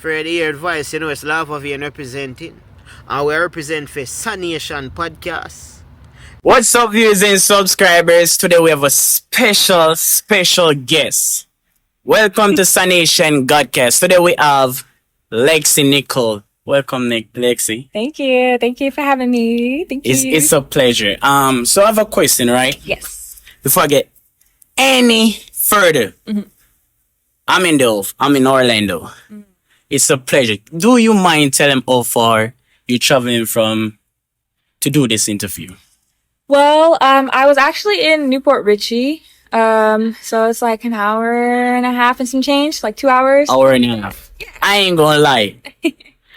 For the hear advice, you know, it's Love of you representing. And we represent for SANation GadKast. What's up, viewers and subscribers? Today we have a special guest. Welcome to SANation GadKast. Today we have Lexxx Niccole. Welcome, Lexxy. Thank you. Thank you for having me. Thank you. It's a pleasure. So I have a question, right? Yes. Before I get any further, I'm in Orlando. It's a pleasure. Do you mind telling how far you're traveling from to do this interview? Well, I was actually in Newport Richey. So it's like an hour and a half and some change, like 2 hours. Hour and a half. I ain't gonna lie.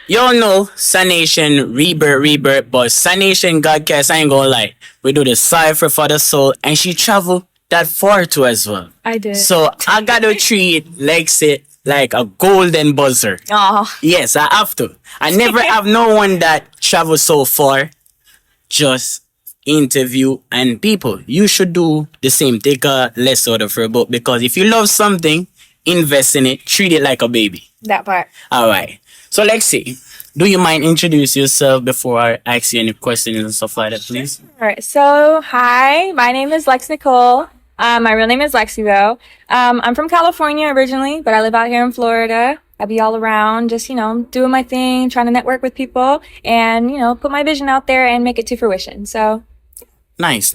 Y'all know SANation rebirth, but SANation GadKast, I ain't gonna lie. We do the CypherThaSoul, and she traveled that far too as well. I did. So I gotta treat Lexxy like a golden buzzer. Oh. Yes, I have to. I never have no one that travels so far. Just interview and people. You should do the same. Take a lesson out of her book, because if you love something, invest in it. Treat it like a baby. That part. All right. So Lexxy, do you mind introduce yourself before I ask you any questions and stuff like that, please? All right. So, hi, my name is Lexxx Niccole. My real name is Lexxy, though. I'm from California originally, but I live out here in Florida. I be all around, just, doing my thing, trying to network with people and, put my vision out there and make it to fruition. So. Nice.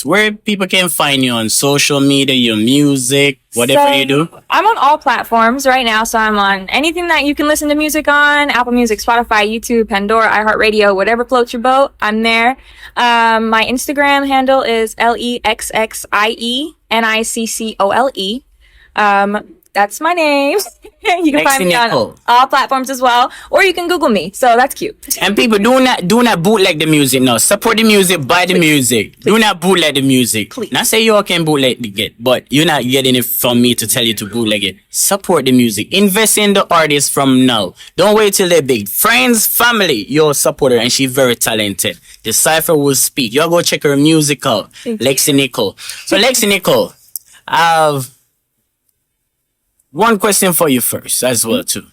Where people can find you on social media, your music, whatever you do? I'm on all platforms right now. So I'm on anything that you can listen to music on: Apple Music, Spotify, YouTube, Pandora, iHeartRadio, whatever floats your boat, I'm there. My Instagram handle is LEXXIENICCOLE. That's my name. You can find me on all platforms as well, or you can Google me. So that's cute. And people, do not bootleg the music. No, support the music, buy the music. Do not bootleg the music. Please. Not say you all can bootleg it, but you're not getting it from me to tell you to bootleg it. Support the music. Invest in the artist from now. Don't wait till they're big. Friends, family, you're a supporter, and she's very talented. The Cypher will speak. Y'all go check her music out. Lexxy Niccole. So Lexxy Niccole, I've one question for you first as well too.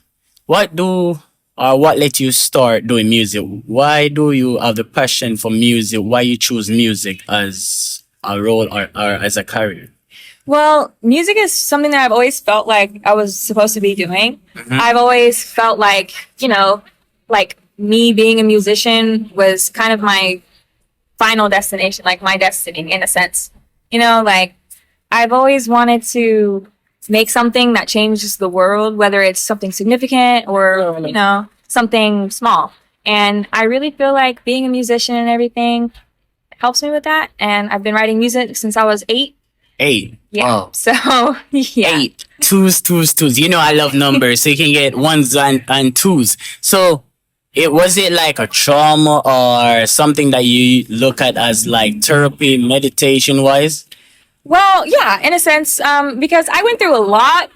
What let you start doing music? Why do you have the passion for music? Why you choose music as a role or as a career? Well, music is something that I've always felt like I was supposed to be doing. I've always felt like, like me being a musician was kind of my final destination, like my destiny in a sense. Like I've always wanted to make something that changes the world, whether it's something significant or, something small. And I really feel like being a musician and everything helps me with that. And I've been writing music since I was 8. 8? Yeah. Oh. So, yeah. 8. Twos. I love numbers, so you can get ones and twos. So, was it like a trauma or something that you look at as like therapy, meditation-wise? Well, yeah, in a sense, because I went through a lot.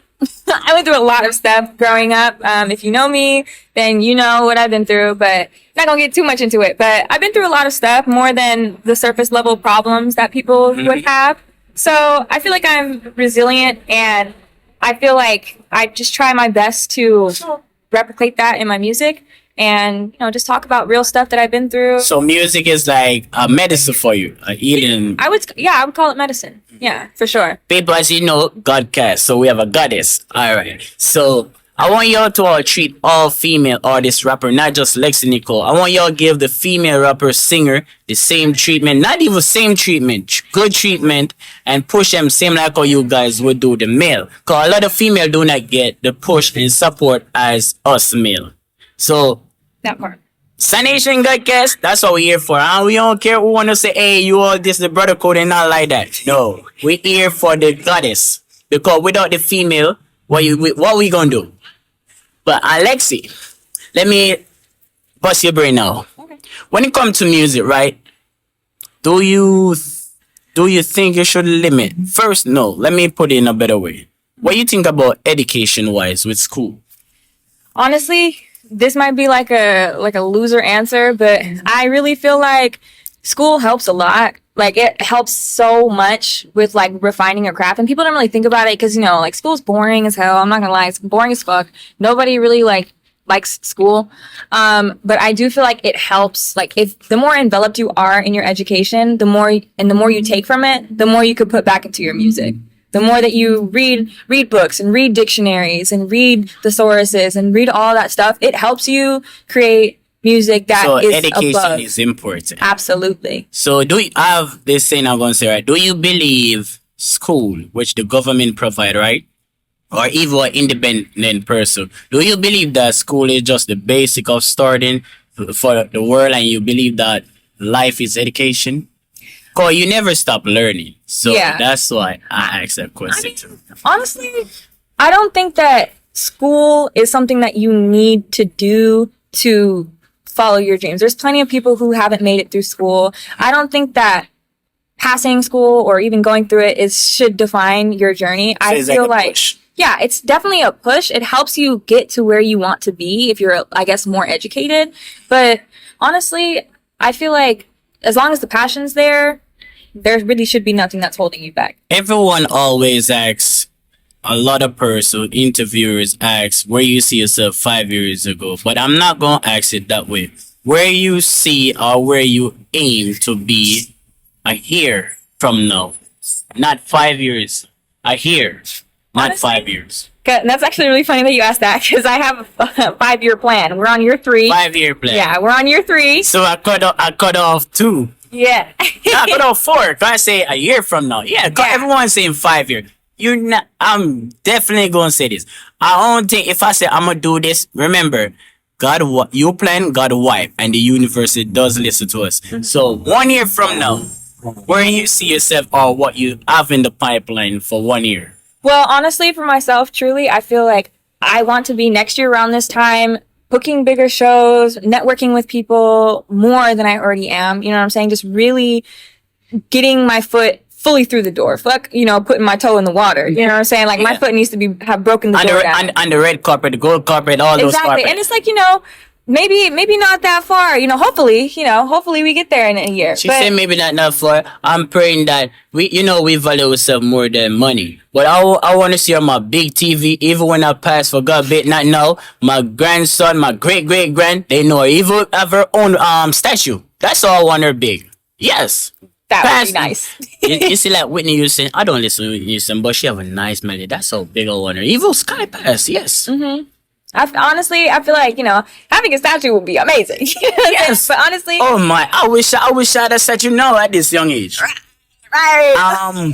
I went through a lot of stuff growing up. If you know me, then you know what I've been through, but not gonna get too much into it. But I've been through a lot of stuff, more than the surface level problems that people would have. So I feel like I'm resilient, and I feel like I just try my best to replicate that in my music. And, just talk about real stuff that I've been through. So music is like a medicine for you, a healing. I would call it medicine. Yeah, for sure. People, as you know, GadKast, so we have a goddess. All right. So I want y'all to all treat all female artists, rapper, not just Lexxy Niccole. I want y'all to give the female rapper, singer, the same treatment, not even same treatment, good treatment, and push them same like how you guys would do the male. Because a lot of female do not get the push and support as us male. So, that part. SANation GadKast, that's what we're here for. And we don't care who want to say, hey, you all this, the brother code, and not like that. No, we're here for the goddess. Because without the female, what we gonna do? But Lexxy, let me bust your brain now. Okay. When it comes to music, right? Do you think you should limit? First, no. Let me put it in a better way. What do you think about education-wise with school? Honestly, this might be like a loser answer, but I really feel like school helps a lot. Like, it helps so much with, like, refining your craft. And people don't really think about it because, you know, like, school's boring as hell. I'm not gonna lie. It's boring as fuck. Nobody really, like, likes school. But I do feel like it helps. Like, if the more enveloped you are in your education, the more you take from it, the more you could put back into your music. The more that you read books and read dictionaries and read thesauruses and read all that stuff, it helps you create music that is education above. is important. Absolutely. So do you have this thing I'm going to say, right? Do you believe school, which the government provide, right? Or even an independent person, do you believe that school is just the basic of starting for the world, and you believe that life is education? Because you never stop learning. So Yeah. that's why I asked that question too. Honestly, I don't think that school is something that you need to do to follow your dreams. There's plenty of people who haven't made it through school. I don't think that passing school or even going through it should define your journey. I it's feel like a like, push. yeah, it's definitely a push. It helps you get to where you want to be if you're, I guess, more educated. But honestly, I feel like as long as the passion's there really should be nothing that's holding you back. Everyone always asks, a lot of person, interviewers ask, where you see yourself 5 years ago. But I'm not going to ask it that way. Where you see or where you aim to be a year from now. Not 5 years. A year. Not Honestly, 5 years. That's actually really funny that you asked that because I have a 5-year plan. We're on year 3. 5-year plan. Yeah, we're on year 3. So I cut off 2. Yeah. I cut off 4. Can I say a year from now? Yeah, 'cause Yeah. everyone's saying 5 years. You're not. I'm definitely gonna say this. I don't think if I say I'm gonna do this, remember, God, you plan, God wipe, and the universe it does listen to us. So 1 year from now, where you see yourself or what you have in the pipeline for 1 year? Well, honestly, for myself, truly, I feel like I want to be next year around this time, booking bigger shows, networking with people more than I already am. You know what I'm saying? Just really getting my foot fully through the door. Fuck, you know, putting my toe in the water. You know what I'm saying? Like, my foot needs to have broken the door down. On the red carpet, the gold carpet, all those Exactly. carpets. And it's like, you know, maybe not that far. You know, hopefully we get there in a year. She But said maybe not far. I'm praying that we value ourselves more than money. But I want to see on my big TV, even when I pass for God, bit not now. My grandson, my great grand, they know even have her own statue. That's all I want her big. Yes. that Pass- would be nice. you see, like Whitney Houston, I don't listen to Whitney Houston, but she have a nice melody. That's how big I want her. Even Sky Pass, yes. Honestly, I feel like, you know, having a statue would be amazing. Yes. But honestly, Oh my, I wish I had a statue now at this young age. right.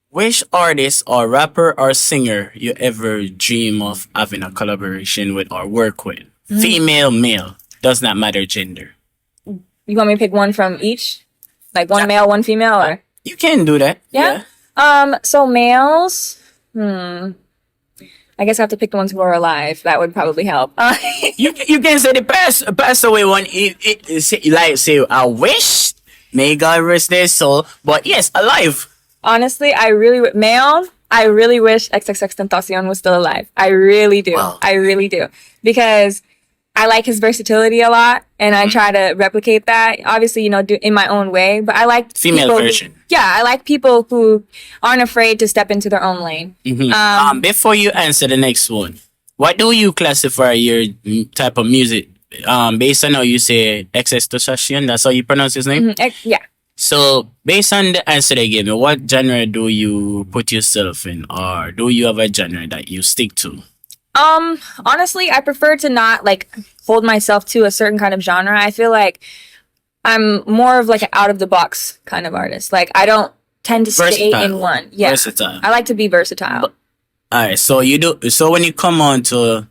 Which artist or rapper or singer you ever dream of having a collaboration with or work with? Female, male, does not matter gender. You want me to pick one from each? Like one male, one female, or? You can do that. Yeah. So males, I guess I have to pick the ones who are alive. That would probably help. You can say the pass away one. Like say, I wish, may God rest their soul. But yes, alive. Honestly, I really wish XXXTentacion was still alive. I really do. Wow. I really do. Because I like his versatility a lot, and I try to replicate that. Obviously, you know, do in my own way. But I like Female people version. I like people who aren't afraid to step into their own lane. Before you answer the next one, what do you classify your type of music? Based on how you say XXXTentacion, that's how you pronounce his name. Yeah. So, based on the answer they gave me, what genre do you put yourself in, or do you have a genre that you stick to? Honestly, I prefer to not like hold myself to a certain kind of genre. I feel like I'm more of like an out of the box kind of artist. Like, I don't tend to stay Versatile. in one. Yeah. Versatile. I like to be versatile. Alright, so you do. So when you come on to,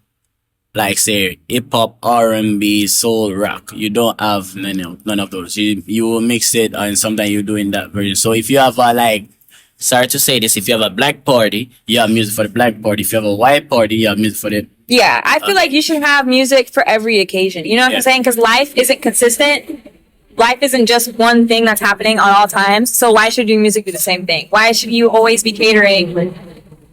like, say, hip hop, R&B, soul, rock, you don't have none of those. You will mix it, and sometimes you do in that version. So if you have a sorry to say this, if you have a black party, you have music for the black party. If you have a white party, you have music for the. Yeah, I feel like you should have music for every occasion. You know what Yeah. I'm saying? Because life isn't consistent. Life isn't just one thing that's happening on all times. So why should your music be the same thing? Why should you always be catering?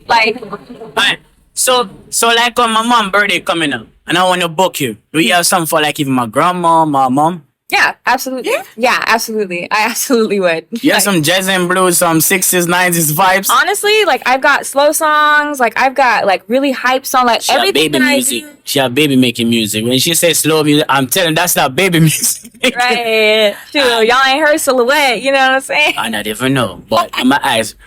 Like, Alright, so like on my mom's birthday coming up, and I want to book you. Do you have something for like even my grandma, my mom? Yeah, absolutely. Yeah, absolutely. I absolutely would. You have some jazz and blues, some 60s, 90s vibes. Honestly, like I've got slow songs, like I've got like really hype songs, like She have everything baby that music. I do. She have baby making music. When she says slow music, I'm telling that's not baby music. Right. Shoot, y'all ain't heard Silhouette, you know what I'm saying? I not even know. But I'm gonna ask.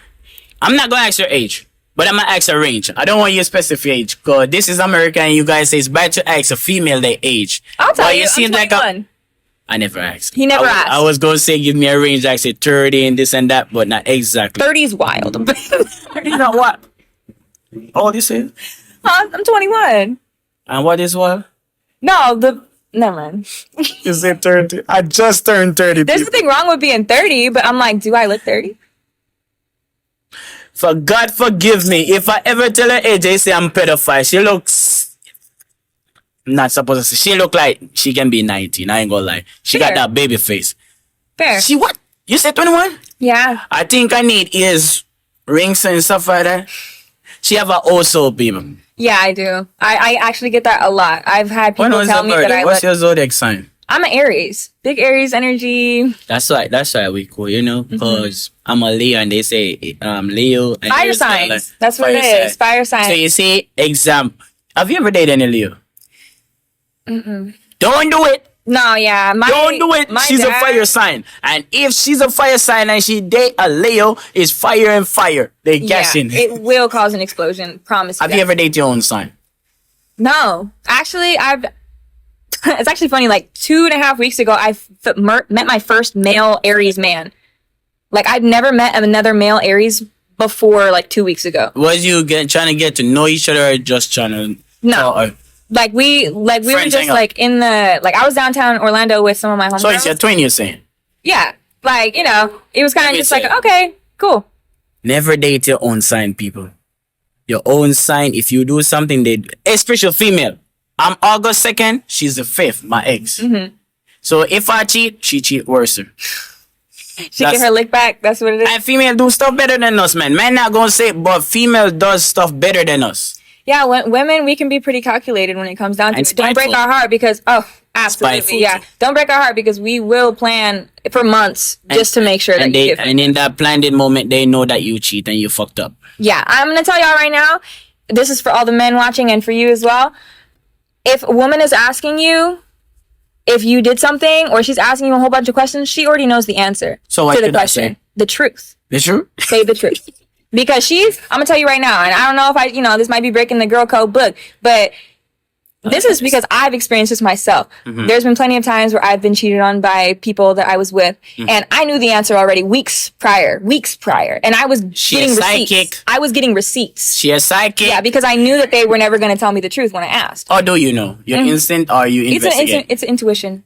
I'm not gonna ask your age, but I'm gonna ask a range. I don't want your specific age, because this is America and you guys say it's bad to ask a female their age. I'll tell But you, seem I'm like 21. I never asked. He never I asked. I was gonna say give me a range, I said 30 and this and that, but not exactly. 30's wild. You know what? All this is? Huh? I'm 21. And what is what? No, never mind. You said 30. I just turned 30. There's nothing wrong with being 30, but I'm like, do I look 30? For God forgive me. If I ever tell her age, they say I'm pedophile. She looks not supposed to say. She look like she can be 19. I ain't gonna lie. She got Fair. that baby face. Fair. She what? You said 21? Yeah. I think I need ears, rings and stuff like that. She have a old soul, people. Yeah, I do. I actually get that a lot. I've had people When was tell your me that birthday? I What's look... your zodiac sign? I'm an Aries. Big Aries energy. That's why we cool, you know, because I'm a Leo and they say Leo and Fire Aries are signs. like That's what it is. Fire signs. So you see, have you ever dated any Leo? Don't do it. No, yeah. Don't do it. She's a fire sign. And if she's a fire sign and she date a Leo, it's fire and fire. They guessing. It will cause an explosion. Promise you. Have you ever dated your own sign? No. Actually, it's actually funny. Like 2.5 weeks ago, I met my first male Aries man. Like I've never met another male Aries before like 2 weeks ago. Was you trying to get to know each other or just trying to... No. Like we were Friends just hang out. like in the, like I was downtown Orlando with some of my homegirls. So it's your twin you're saying? Yeah. Like, you know, it was kind Let of me just like, say. okay, cool. Never date your own sign, people. Your own sign, if you do something, especially female. I'm August 2nd, she's the 5th, my ex. So if I cheat, she cheat worse. She get her lick back. That's what it is. And female do stuff better than us, man. Man not gonna say it, but female does stuff better than us. Yeah, women, we can be pretty calculated when it comes down to And it. Don't break spiteful. our heart because, absolutely, Spiteful. yeah. Don't break our heart because we will plan for months just to make sure that you give. And in that planned moment, they know that you cheat and you fucked up. Yeah, I'm going to tell y'all right now, this is for all the men watching and for you as well. If a woman is asking you if you did something or she's asking you a whole bunch of questions, she already knows the answer So what to the should I question. say? The truth. The truth? Say the truth. Because I'm going to tell you right now, and I don't know if this might be breaking the girl code book, but this is because I've experienced this myself. There's been plenty of times where I've been cheated on by people that I was with, and I knew the answer already weeks prior, and I was getting a receipts. psychic. I was getting receipts. She a psychic? Yeah, because I knew that they were never going to tell me the truth when I asked. Or do you know? Your instinct or you investigate? It's intuition.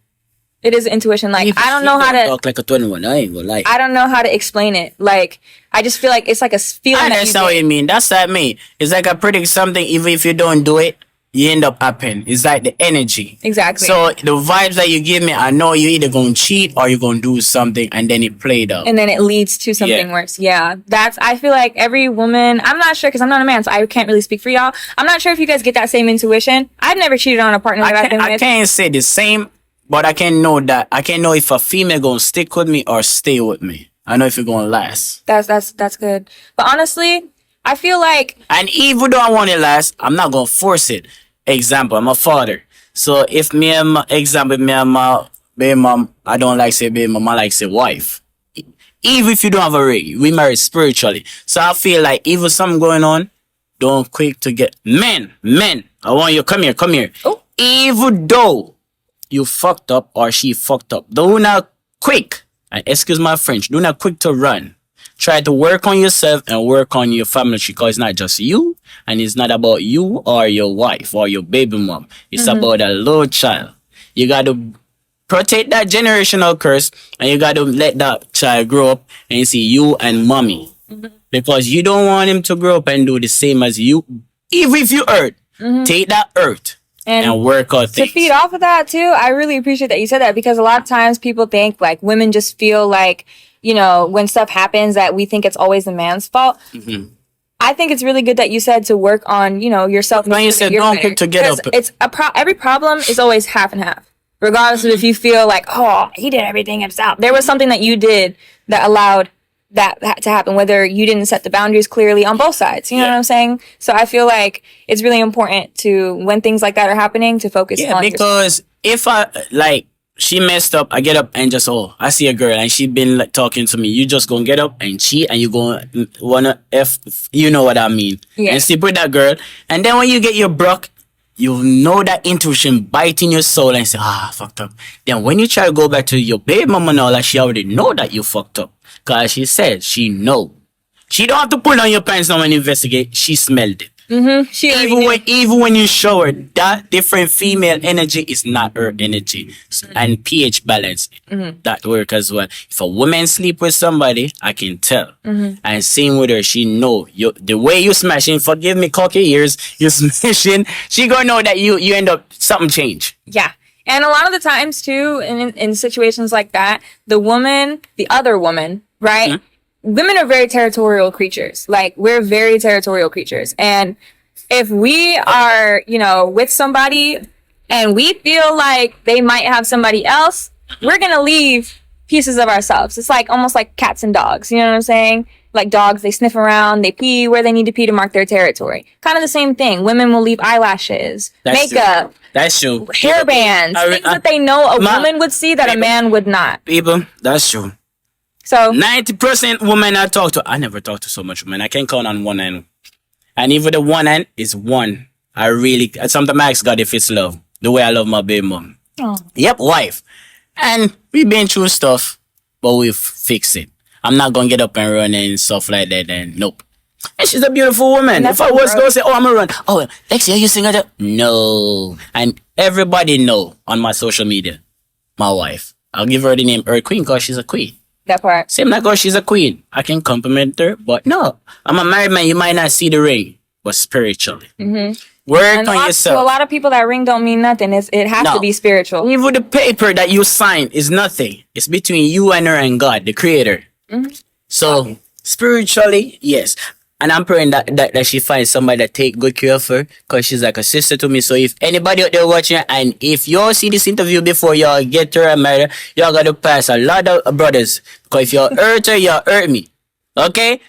It is intuition. Like, Even I don't she know how to... talk like a 21. I ain't gonna lie. I don't know how to explain it. Like, I just feel like it's like a feeling I that you understand what get. you mean. That's like me. It's like I predict something, even if you don't do it, you end up happening. It's like the energy. Exactly. So the vibes that you give me, I know you either gonna cheat or you're gonna do something, and then it played out. And then it leads to something Yeah. worse. Yeah. I feel like every woman, I'm not sure because I'm not a man, so I can't really speak for y'all. I'm not sure if you guys get that same intuition. I've never cheated on a partner that I've been I with. can't say the same, but I can know that. I can know if a female gonna stick with me or stay with me. I know if it's gonna last. That's good. But honestly, I feel like And even though I want it last, I'm not gonna force it. Example, I'm a father. So if me and my baby mom, I don't like say baby mom, I like say wife. Even if you don't have a ring, we married spiritually. So I feel like even something going on, don't quick to get men. I want you come here. Oh. Even though you fucked up or she fucked up, do not quick. And excuse my French, do not quick to run. Try to work on yourself and work on your family tree, because it's not just you, and it's not about you or your wife or your baby mom. It's about a little child. You got to protect that generational curse, and you got to let that child grow up and see you and mommy. Because you don't want him to grow up and do the same as you. Even if you hurt, take that hurt and work out to things. feed off of that too, I really appreciate that you said that, because a lot of times people think like women just feel like, when stuff happens that we think it's always the man's fault. I think it's really good that you said to work on, yourself. When you said don't quick to get up. It's every problem is always half and half. regardless of if you feel like, oh, he did everything himself. There was something that you did that allowed that to happen, whether you didn't set the boundaries clearly on both sides. You know what I'm saying? So I feel like it's really important to, when things like that are happening, to focus on because if I, like, she messed up, I get up and just, I see a girl and she been like talking to me. You just gonna get up and cheat and you gonna wanna you know what I mean. Yeah. And sleep with that girl. And then when you get your broke, you know that intuition biting your soul and say, I fucked up. Then when you try to go back to your baby mama and all that, she already know that you fucked up. Cause she said she know. She don't have to pull on your pants now and investigate. She smelled it. Even when you show her that different female energy is not her energy, and pH balance that work as well. If a woman sleep with somebody, I can tell. And same with her, she know the way you smashing. Forgive me, cocky ears. You smashing. She gonna know that you end up something change. Yeah. And a lot of the times too, in situations like that, the other woman, right? Women are very territorial creatures. Like, we're very territorial creatures. And if we are, with somebody and we feel like they might have somebody else, we're going to leave pieces of ourselves. It's like almost like cats and dogs. You know what I'm saying? Like dogs, they sniff around, they pee where they need to pee to mark their territory. Kind of the same thing. Women will leave eyelashes, makeup. That's true. Hair bands, things that they know a woman would see that a man would not. People, that's true. So 90% women I talk to, I never talk to so much women. I can count on one hand. And even the one hand is one. Sometimes I ask God if it's love. The way I love my baby mom. Oh. Yep, wife. And we've been through stuff, but we've fixed it. I'm not going to get up and run and stuff like that. And nope. And she's a beautiful woman. If I was going to say, I'm going to run. Oh, Lexxx, are you single? No. And everybody know on my social media, my wife. I'll give her the name Earth Queen because she's a queen. That part. Same like, she's a queen. I can compliment her, but no. I'm a married man. You might not see the ring, but spiritually. Work on yourself. To a lot of people, that ring don't mean nothing. It has to be spiritual. Even the paper that you sign is nothing. It's between you and her and God, the creator. So, spiritually, yes. And I'm praying that she finds somebody that take good care of her, because she's like a sister to me. So if anybody out there watching, and if y'all see this interview before y'all get her married, y'all got to pass a lot of brothers. Because if y'all hurt her, y'all hurt me. Okay?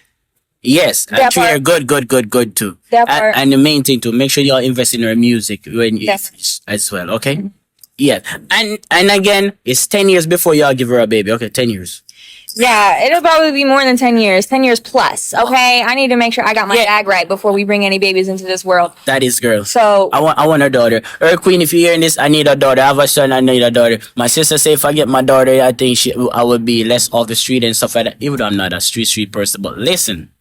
Yes. I treat her good too. And the main thing too, make sure y'all invest in her music as well. Okay? Yeah. And again, it's 10 years before y'all give her a baby. Okay, 10 years. Yeah, it'll probably be more than 10 years. 10 years plus, okay? I need to make sure I got my bag right before we bring any babies into this world. That is, girl. So I want a daughter. Earth Queen, if you're hearing this, I need a daughter. I have a son, I need a daughter. My sister say if I get my daughter, I think I would be less off the street and stuff like that. Even though I'm not a street person. But listen.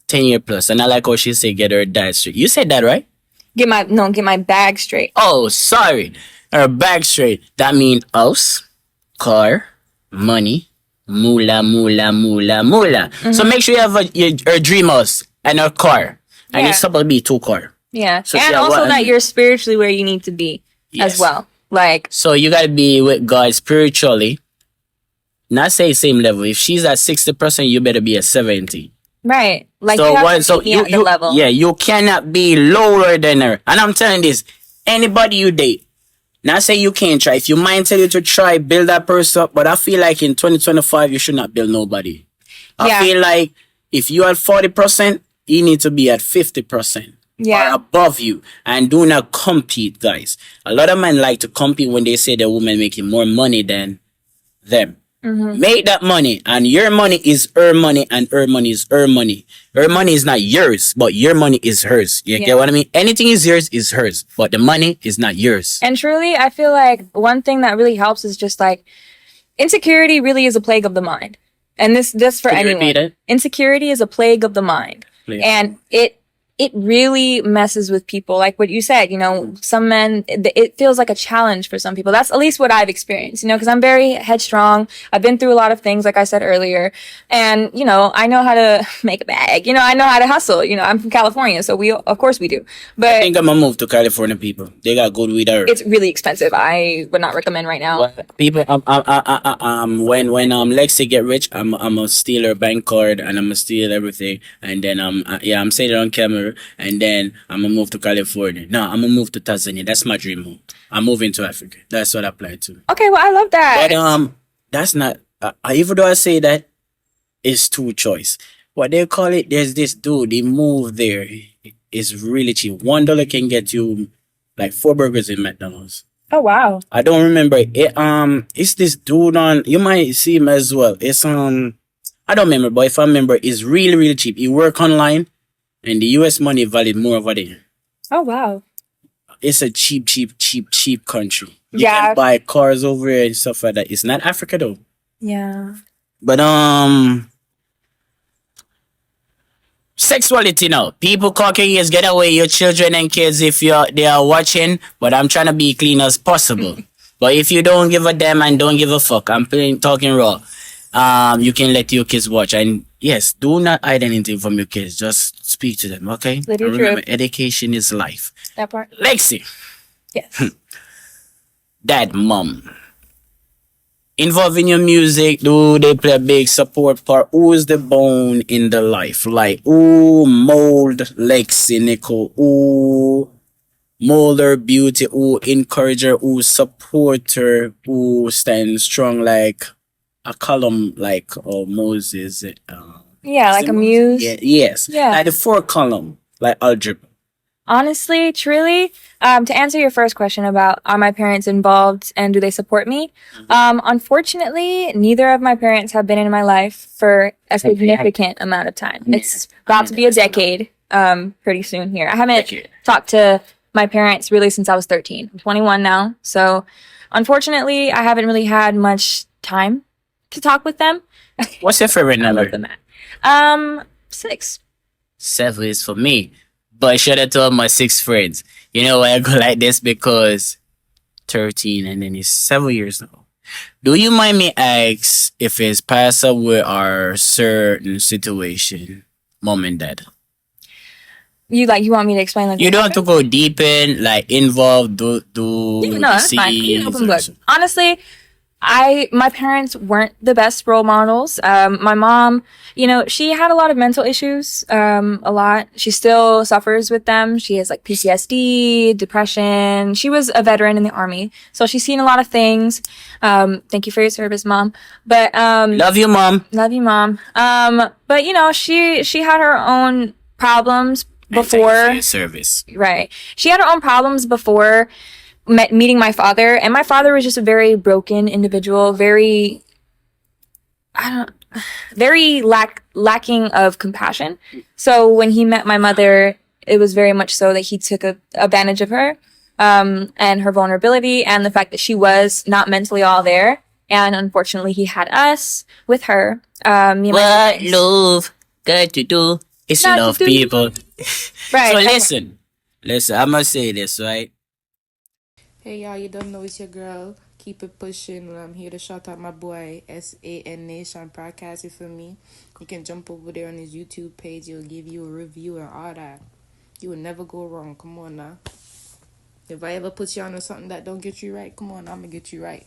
10-year plus. And I like how she say get her dad straight. You said that, right? Get my bag straight. Oh, sorry. Her bag straight. That mean house, car, money, moolah. So make sure you have her dream house and her car. And it's supposed to be 2 cars. Yeah. So and also that you're spiritually where you need to be as well. Like, so you gotta be with God spiritually. Not say same level. If she's at 60%, you better be at 70. Right. Like, you level. Yeah, you cannot be lower than her. And I'm telling this, anybody you date, not say you can't try. If your mind tell you to try, build that person up. But I feel like in 2025, you should not build nobody. I feel like if you are 40%, you need to be at 50%. Or above you. And do not compete, guys. A lot of men like to compete when they say the woman making more money than them. Make that money, and your money is her money, and her money is her money. Her money is not yours, but your money is hers. You get what I mean? Anything is yours is hers, but the money is not yours. And truly, I feel like one thing that really helps is just like, insecurity really is a plague of the mind. And this for anyone. Insecurity is a plague of the mind. And it really messes with people. Like what you said, some men, it feels like a challenge for some people. That's at least what I've experienced, because I'm very headstrong. I've been through a lot of things, like I said earlier. And, I know how to make a bag. I know how to hustle. I'm from California, so of course we do. But I think I'm gonna move to California, people. They got good weed there. It's really expensive. I would not recommend right now. Well, people, when Lexxx get rich, I'm gonna steal her bank card and I'm gonna steal everything. And then, I'm saying it on camera. Ecuador, and then I'm gonna move to California. No, I'm gonna move to Tanzania. That's my dream move. I'm moving to Africa. That's what I plan to. Okay, well, I love that. But that's not. Even though I say that, it's two choice. What they call it? There's this dude. He moved there. It's really cheap. $1 can get you like 4 burgers in McDonald's. Oh, wow. I don't remember it. It's this dude on. You might see him as well. It's I don't remember, but if I remember, it's really really cheap. He work online, and the U.S. money valid more over there. Oh, wow. It's a cheap country. You Yeah. can buy cars over here and stuff like that. It's not Africa though. Yeah. But sexuality now. People Caucasians, get away your children and kids if they are watching. But I'm trying to be clean as possible. But if you don't give a damn and don't give a fuck, talking raw. You can let your kids watch. And yes, do not hide anything from your kids. Just speak to them, okay? Let it And remember, drip. education is life. That part. Lexi, Yes. dad, mom. Involved in your music, do they play a big support part? Who is the bone in the life? Like, who mold Lexxx Niccole? Who mold her beauty? Who encourage her? Who support her? Who stands strong like a column like Moses? Yeah, like a muse. Yeah, yes. Yeah. Like the 4 column, like algebra. Honestly, truly, to answer your first question about are my parents involved and do they support me? Unfortunately, neither of my parents have been in my life for a significant amount of time. It's about to be a decade pretty soon here. I haven't talked to my parents really since I was 13. I'm 21 now. So unfortunately, I haven't really had much time to talk with them. What's your favorite I number? love them at 6. 7 is for me. But shout out to all my 6 friends. You know why I go like this? Because 13 and then it's 7 years now. Do you mind me ask if it's passed away or certain situation, mom and dad? You want me to explain like You don't have to go deep in, like involved, no, that's fine. You can open book. Honestly, my parents weren't the best role models. My mom, she had a lot of mental issues, a lot. She still suffers with them. She has like PTSD, depression. She was a veteran in the army, so she's seen a lot of things. Thank you for your service, Mom. But, love you, mom. love you, Mom. But she had her own problems And thank you for before. your service. Right. She had her own problems before meeting my father, and my father was just a very broken individual, very lacking of compassion. So when he met my mother, it was very much so that he took advantage of her, and her vulnerability and the fact that she was not mentally all there. And unfortunately, he had us with her. Me and my What love got to do is Not to love do. people. Right. So listen, I must say this, right? Hey y'all, you don't know it's your girl. Keep it pushing. I'm here to shout out my boy SANation GadKast. You feel me? You can jump over there on his YouTube page. He'll give you a review and all that. You will never go wrong. Come on now. If I ever put you on something that don't get you right, come on, I'm gonna get you right.